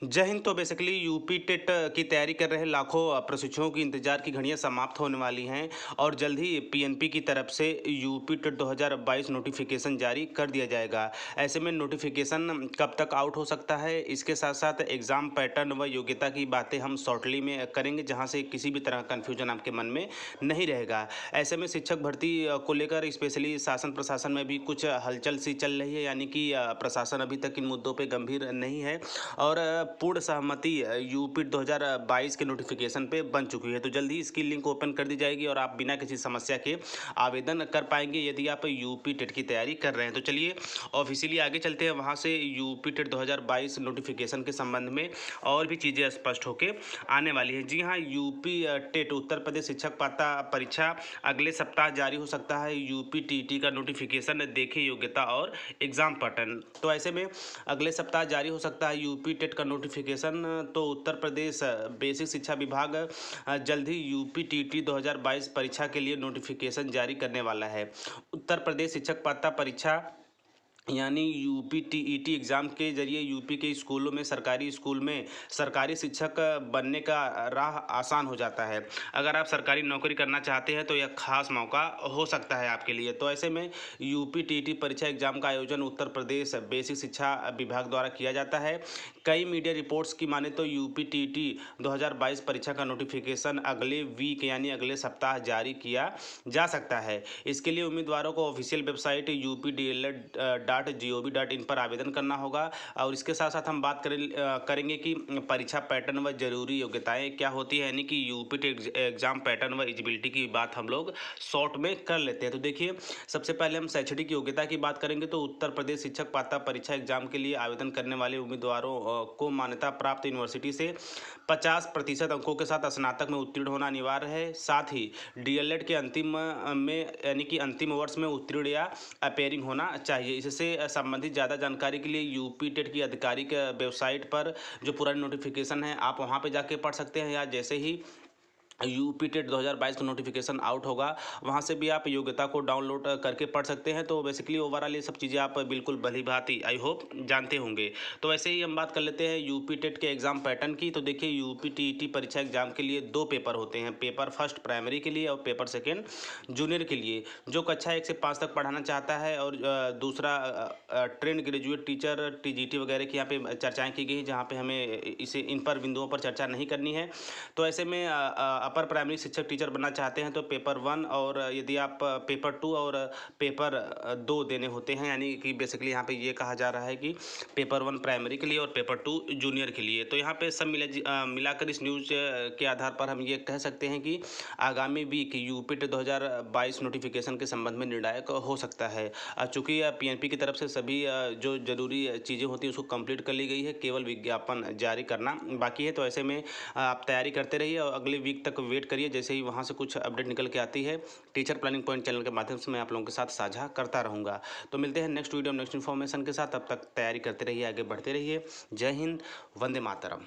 जय हिंद। तो basically UP TET की तैयारी कर रहे लाखों प्रशिक्षुओं की इंतजार की घड़ियां समाप्त होने वाली हैं और जल्द ही पीएनपी की तरफ से यूपी टेट 2022 नोटिफिकेशन जारी कर दिया जाएगा। ऐसे में नोटिफिकेशन कब तक आउट हो सकता है, इसके साथ साथ एग्ज़ाम पैटर्न व योग्यता की बातें हम शॉर्टली में करेंगे, जहां से किसी भी तरह का कन्फ्यूजन आपके मन में नहीं रहेगा। ऐसे में शिक्षक भर्ती को लेकर स्पेशली शासन प्रशासन में भी कुछ हलचल सी चल रही है, यानी कि प्रशासन अभी तक इन मुद्दों पर गंभीर नहीं है और पूर्ण सहमति यूपी 2022 के नोटिफिकेशन पे बन चुकी है। तो जल्दी इसकी लिंक ओपन कर दी जाएगी और आप बिना किसी समस्या के आवेदन कर पाएंगे यदि आप यूपी टेट की तैयारी कर रहे हैं। तो चलिए ऑफिशियली आगे चलते हैं, वहाँ से यूपी टेट 2022 नोटिफिकेशन के संबंध में और भी चीज़ें स्पष्ट होकर आने वाली है। जी हाँ, यूपी टेट उत्तर प्रदेश शिक्षक पात्रता परीक्षा अगले सप्ताह जारी हो सकता है। यूपी टीटी का नोटिफिकेशन देखें योग्यता और एग्ज़ाम पैटर्न। तो ऐसे में अगले सप्ताह जारी हो सकता है यूपी टेट का नोटिफिकेशन। तो उत्तर प्रदेश बेसिक शिक्षा विभाग जल्द ही यूपी टीटी 2022 परीक्षा के लिए नोटिफिकेशन जारी करने वाला है। उत्तर प्रदेश शिक्षक पात्रता परीक्षा यानी यूपी टीईटी एग्ज़ाम के जरिए यूपी के स्कूलों में सरकारी स्कूल में सरकारी शिक्षक बनने का राह आसान हो जाता है। अगर आप सरकारी नौकरी करना चाहते हैं तो यह खास मौका हो सकता है आपके लिए। तो ऐसे में यूपी टीईटी परीक्षा एग्ज़ाम का आयोजन उत्तर प्रदेश बेसिक शिक्षा विभाग द्वारा किया जाता है। कई मीडिया रिपोर्ट्स की माने तो यूपी टीईटी 2022 परीक्षा का नोटिफिकेशन अगले वीक यानी अगले सप्ताह जारी किया जा सकता है। इसके लिए उम्मीदवारों को ऑफिशियल वेबसाइट updled.gov.in पर आवेदन करना होगा। और इसके साथ साथ हम बात करेंगे कि परीक्षा पैटर्न व जरूरी योग्यताएं क्या होती है, यानी कि यूपी टेट एग्जाम पैटर्न व एलिजिबिलिटी की बात हम लोग शॉर्ट में कर लेते हैं। तो देखिए, सबसे पहले हम शैक्षणिक योग्यता की बात करेंगे। तो उत्तर प्रदेश शिक्षक पात्रता परीक्षा एग्जाम के लिए आवेदन करने वाले उम्मीदवारों को मान्यता प्राप्त यूनिवर्सिटी से 50% अंकों के साथ स्नातक में उत्तीर्ण होना अनिवार्य है। साथ ही डीएलएड के अंतिम में यानी कि अंतिम वर्ष में उत्तीर्ण या अपेयरिंग होना चाहिए। इससे संबंधित ज़्यादा जानकारी के लिए यूपी टेट की आधिकारिक वेबसाइट पर जो पुरानी नोटिफिकेशन है आप वहाँ पे जाके पढ़ सकते हैं, या जैसे ही यूपी टेट 2022 का नोटिफिकेशन आउट होगा वहाँ से भी आप योग्यता को डाउनलोड करके पढ़ सकते हैं। तो बेसिकली ओवरऑल ये सब चीज़ें आप बिल्कुल भली भांति आई होप जानते होंगे। तो ऐसे ही हम बात कर लेते हैं यूपी टेट के एग्ज़ाम पैटर्न की। तो देखिए, यूपी टीईटी परीक्षा एग्जाम के लिए 2 पेपर होते हैं। पेपर फर्स्ट प्राइमरी के लिए और पेपर सेकेंड जूनियर के लिए। जो कक्षा 1 से 5 तक पढ़ाना चाहता है और दूसरा ट्रेंड ग्रेजुएट टीचर टीजीटी वगैरह की यहाँ पे चर्चाएँ की गई, जहाँ पे हमें इसे इन पर बिंदुओं पर चर्चा नहीं करनी है। तो ऐसे में अपर प्राइमरी शिक्षक टीचर बनना चाहते हैं तो पेपर 1 और यदि आप पेपर 2 और पेपर 2 देने होते हैं, यानी कि बेसिकली यहाँ पे ये कहा जा रहा है कि पेपर 1 प्राइमरी के लिए और पेपर 2 जूनियर के लिए। तो यहाँ पे सब मिलाकर इस न्यूज़ के आधार पर हम ये कह सकते हैं कि आगामी वीक यूपी टेट 2022 नोटिफिकेशन के संबंध में निर्णायक हो सकता है। चूँकि पीएनपी की तरफ से सभी जो जरूरी चीज़ें होती हैं उसको कंप्लीट कर ली गई है, केवल विज्ञापन जारी करना बाकी है। तो ऐसे में आप तैयारी करते रहिए और अगले वीक तक वेट करिए। जैसे ही वहाँ से कुछ अपडेट निकल के आती है, टीचर प्लानिंग पॉइंट चैनल के माध्यम से मैं आप लोगों के साथ साझा करता रहूँगा। तो मिलते हैं नेक्स्ट वीडियो नेक्स्ट इन्फॉर्मेशन के साथ। तब तक तैयारी करते रहिए, आगे बढ़ते रहिए। जय हिंद, वंदे मातरम।